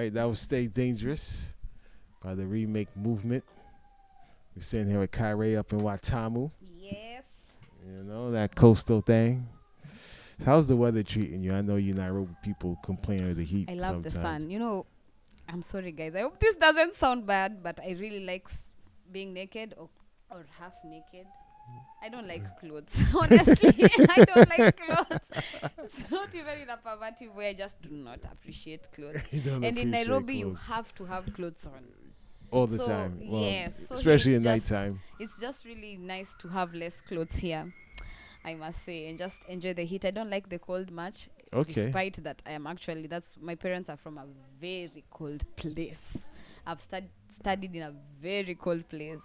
right, that was Stay Dangerous by the Remake Movement. We're sitting here with Kare up in Watamu. Yes. You know, that coastal thing. So how's the weather treating you? I know you Nairobi people complain of the heat. I love sometimes. the sun. You know, I'm sorry, guys. I hope this doesn't sound bad, but I really like being naked or half naked. I don't like clothes. Honestly, I don't like clothes. It's not even in a perverted way. I just do not appreciate clothes. And in Nairobi, you have to have clothes on. All the time. Well, yes. So especially at nighttime. It's just really nice to have less clothes here, I must say, and just enjoy the heat. I don't like the cold much. Okay. Despite that, I am actually, my parents are from a very cold place. I've studied in a very cold place,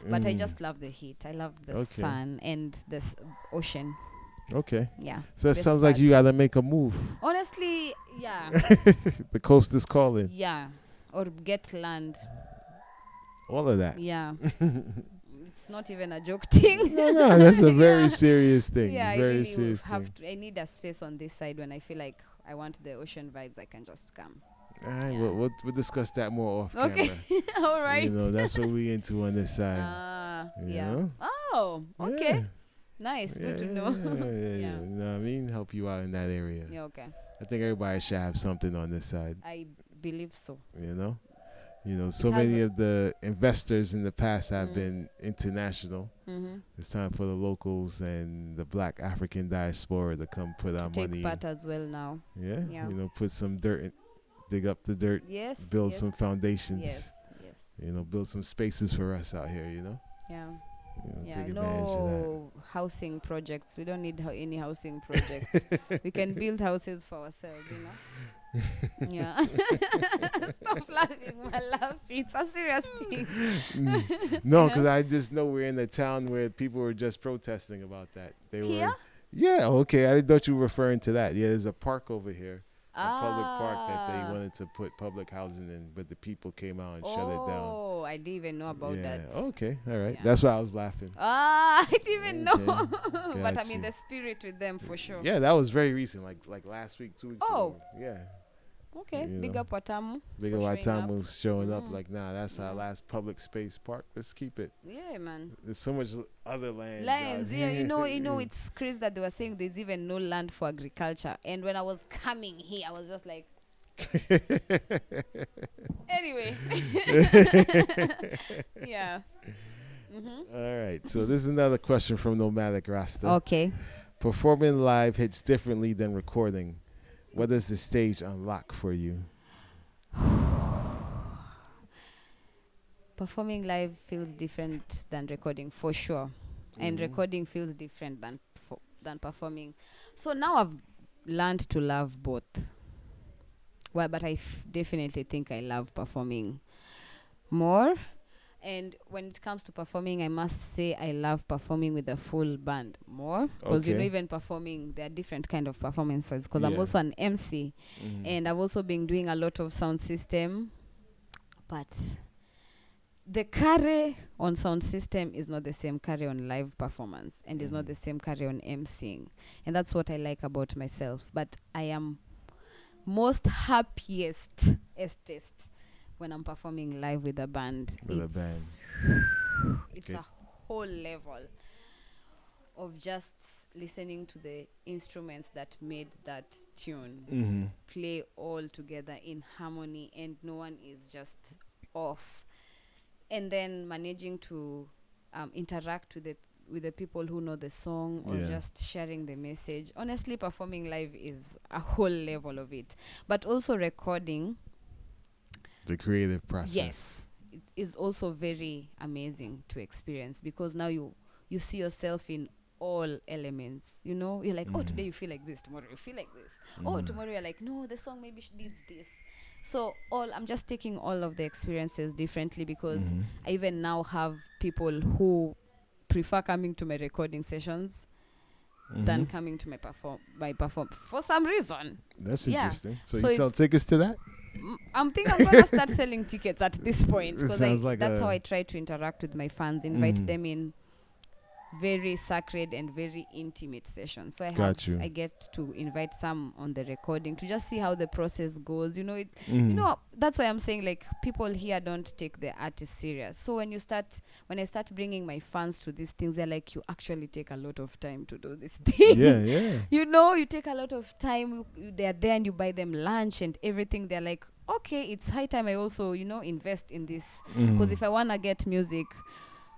but I just love the heat. I love the sun and the ocean. Okay. Yeah. So it sounds like you got to make a move. Honestly, yeah. The coast is calling. Yeah. Or get land. All of that. Yeah. It's not even a joke thing. No, that's a very serious thing. Yeah, very I really serious thing. I need a space on this side when I feel like I want the ocean vibes. I can just come. All right, we'll discuss that more off camera. All right. You know, that's what we into on this side. Yeah. Know? Oh, okay. Yeah. Nice. Good to know. Yeah. You know what I mean? Help you out in that area. Yeah, okay. I think everybody should have something on this side. I believe so. You know, so many of the investors in the past have been international. Mm-hmm. It's time for the locals and the Black African diaspora to come put our money. Take part as well now. Yeah. You know, put some dirt in. Dig up the dirt, build some foundations, build some spaces for us out here, take advantage of that. Housing projects. We don't need any housing projects. We can build houses for ourselves, Yeah. Stop laughing, my laugh. It's a serious thing. No, because I just know we're in a town where people were just protesting about that. Yeah, okay. I thought you were referring to that. Yeah, there's a park over here. A public park that they wanted to put public housing in, but the people came out and shut it down. Oh, I didn't even know about that. Okay, all right. Yeah. That's why I was laughing. I didn't even know. But I mean, the spirit with them for sure. Yeah, that was very recent, like last week, 2 weeks ago. Yeah. Okay, big up Watamu. Big up Watamu's showing up like, nah, that's our last public space park. Let's keep it. Yeah, man. There's so much other land. Yeah, you know, it's crazy that they were saying there's even no land for agriculture. And when I was coming here, I was just like, anyway. Yeah. Mm-hmm. All right. So this is another question from Nomadic Rasta. Okay. Performing live hits differently than recording. What does the stage unlock for you? Performing live feels different than recording, for sure. And recording feels different than performing. So now I've learned to love both. Well, but I definitely think I love performing more. And when it comes to performing, I must say I love performing with a full band more. Because, even performing, there are different kind of performances. Because I'm also an MC. And I've also been doing a lot of sound system. But the Kare on sound system is not the same Kare on live performance. And is not the same Kare on MCing. And that's what I like about myself. But I am most happiest when I'm performing live with a band. It's a whole level of just listening to the instruments that made that tune play all together in harmony, and no one is just off. And then managing to interact with the people who know the song, or just sharing the message. Honestly, performing live is a whole level of it. But also recording, the creative process. Yes. It is also very amazing to experience, because now you see yourself in all elements. You're like, oh, today you feel like this, tomorrow you feel like this. Oh, tomorrow you're like, no, the song maybe needs this. So I'm just taking all of the experiences differently, because I even now have people who prefer coming to my recording sessions than coming to my perform for some reason. That's interesting. So you sell tickets to that? I'm thinking I'm gonna start selling tickets at this point, because that's how I try to interact with my fans, invite them in very sacred and very intimate sessions. So I get to invite some on the recording to just see how the process goes. You know, that's why I'm saying, like, people here don't take the artist serious. So when I start bringing my fans to these things, they're like, you actually take a lot of time to do this thing. Yeah. You know, you take a lot of time. They're there and you buy them lunch and everything. They're like, okay, it's high time I also, invest in this. Because if I want to get music,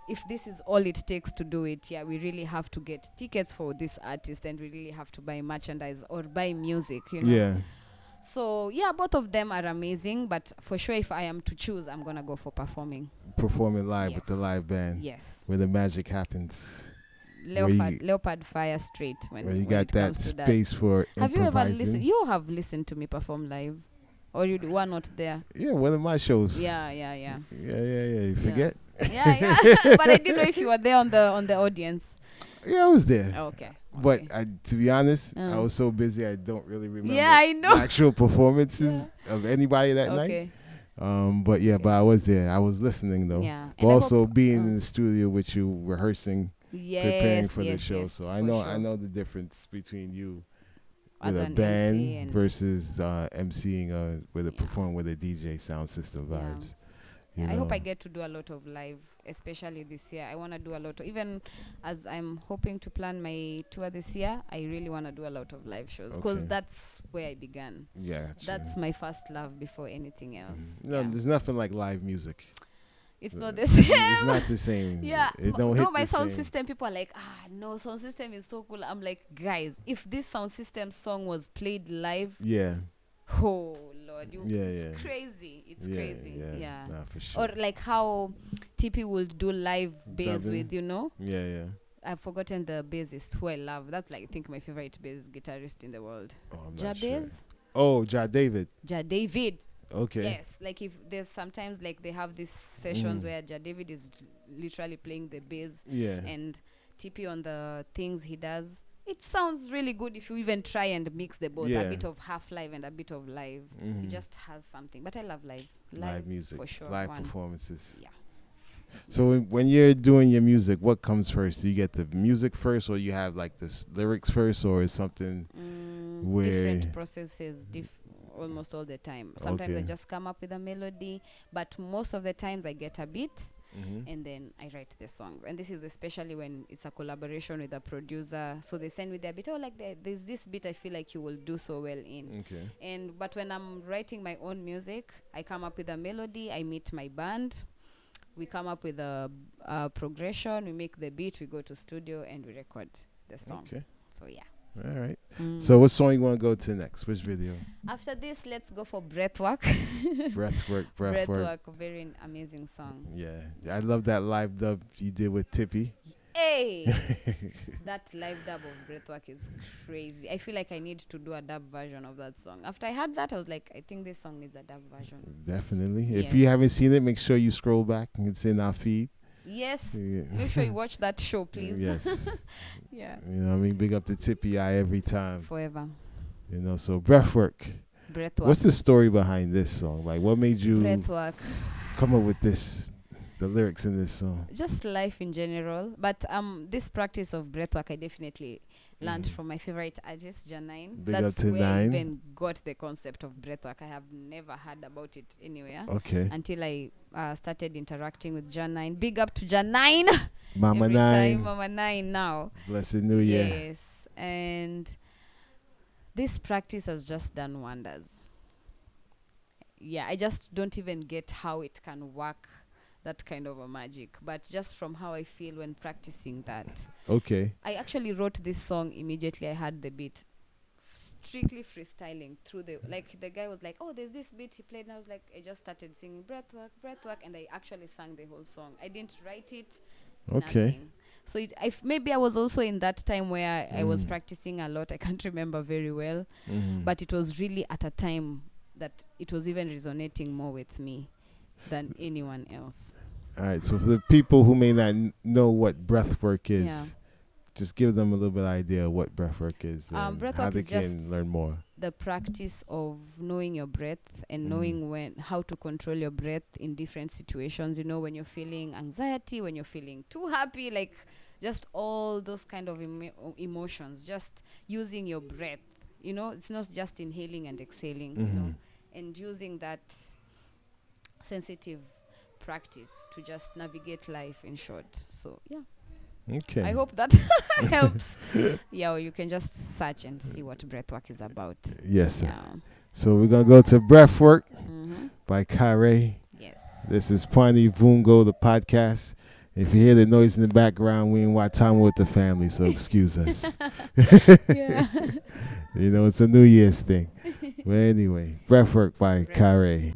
if this is all it takes to do it, we really have to get tickets for this artist and we really have to buy merchandise or buy music, Yeah. So, both of them are amazing. But for sure, if I am to choose, I'm going to go for performing. Performing live with the live band. Yes. Where the magic happens. Leopard fire straight. When you got that space for improvising. Have you ever listened? You have listened to me perform live? Or you were not there? Yeah, one of my shows. Yeah. You forget? Yeah. But I didn't know if you were there on the audience. Yeah, I was there. Okay. But to be honest, I was so busy I don't really remember I know. the actual performances of anybody that night. But I was there. I was listening though. Yeah. But also being in the studio with you, rehearsing, preparing for the show. So I know the difference between you with a band versus emceeing performing with a DJ sound system vibes. Yeah, I hope I get to do a lot of live, especially this year. I want to do a lot of, even as I'm hoping to plan my tour this year, I really want to do a lot of live shows because that's where I began. Yeah, that's my first love before anything else. There's nothing like live music. It's not the same. It's not the same. Yeah. It don't hit my the sound same. system, people are like, no, sound system is so cool. I'm like, guys, if this sound system song was played live, oh Lord, it's crazy. It's crazy. Yeah. Nah, for sure. Or like how Tippy would do live bass with, Yeah. I've forgotten the bassist who I love. That's like, I think, my favorite bass guitarist in the world. Oh, I'm not sure. Bass? Oh, Ja David. Ja David. Okay. Yes, like if there's sometimes like they have these sessions where Ja David is literally playing the bass. Yeah. And Tippy on the things he does. It sounds really good if you even try and mix the both. A bit of half live and a bit of live. It just has something. But I love live. Live music. For sure. Live performances. Yeah. So when you're doing your music, what comes first? Do you get the music first, or you have like the lyrics first, or is something where different processes, almost all the time. Sometimes I just come up with a melody, but most of the times I get a beat and then I write the songs. And this is especially when it's a collaboration with a producer. So they send me their beat. There's this beat I feel like you will do so well in. Okay. But when I'm writing my own music, I come up with a melody. I meet my band. We come up with a progression. We make the beat. We go to studio and we record the song. Okay. So yeah. All right. So what song you want to go to next? Which video? After this, let's go for Breathwork. Breathwork. Very amazing song. Yeah. I love that live dub you did with Tippy. Hey! That live dub of Breathwork is crazy. I feel like I need to do a dub version of that song. After I heard that, I was like, I think this song needs a dub version. Definitely. Yes. If you haven't seen it, make sure you scroll back. It's in our feed. Yes. Make sure you watch that show, please. Yes. Yeah. Big up to Tippy every time. Forever. So Breathwork. What's the story behind this song? Like, what made you come up with the lyrics in this song? Just life in general. But this practice of breathwork, I definitely learned from my favorite artist, Janine. That's where I even got the concept of breathwork. I have never heard about it anywhere. Okay. Until I started interacting with Janine. Big up to Janine. Mama Nine. Mama Nine now. Blessed New Year. Yes. And this practice has just done wonders. Yeah, I just don't even get how it can work, that kind of a magic. But just from how I feel when practicing that. Okay. I actually wrote this song immediately I had the beat. Strictly freestyling through the guy was like, oh, there's this beat he played. And I was like, I just started singing breathwork. And I actually sang the whole song. I didn't write it. Okay. Nothing. So maybe I was also in that time where I was practicing a lot. I can't remember very well. But it was really at a time that it was even resonating more with me than anyone else. All right. So for the people who may not know what breathwork is, just give them a little bit of idea of what breathwork is and how they can learn more. The practice of knowing your breath and knowing how to control your breath in different situations. When you're feeling anxiety, when you're feeling too happy, like just all those kind of emotions, just using your breath. You know, it's not just inhaling and exhaling, you know, and using that sensitive practice to just navigate life in short. So, yeah. Okay. I hope that helps. Yeah, or you can just search and see what breathwork is about. Yes, sir. Yeah. So we're going to go to Breathwork by Kare. Yes. This is Pwani Viungo, the podcast. If you hear the noise in the background, we in Watamu with the family, so excuse us. Yeah. You know, it's a New Year's thing. But anyway, Breathwork by Kare.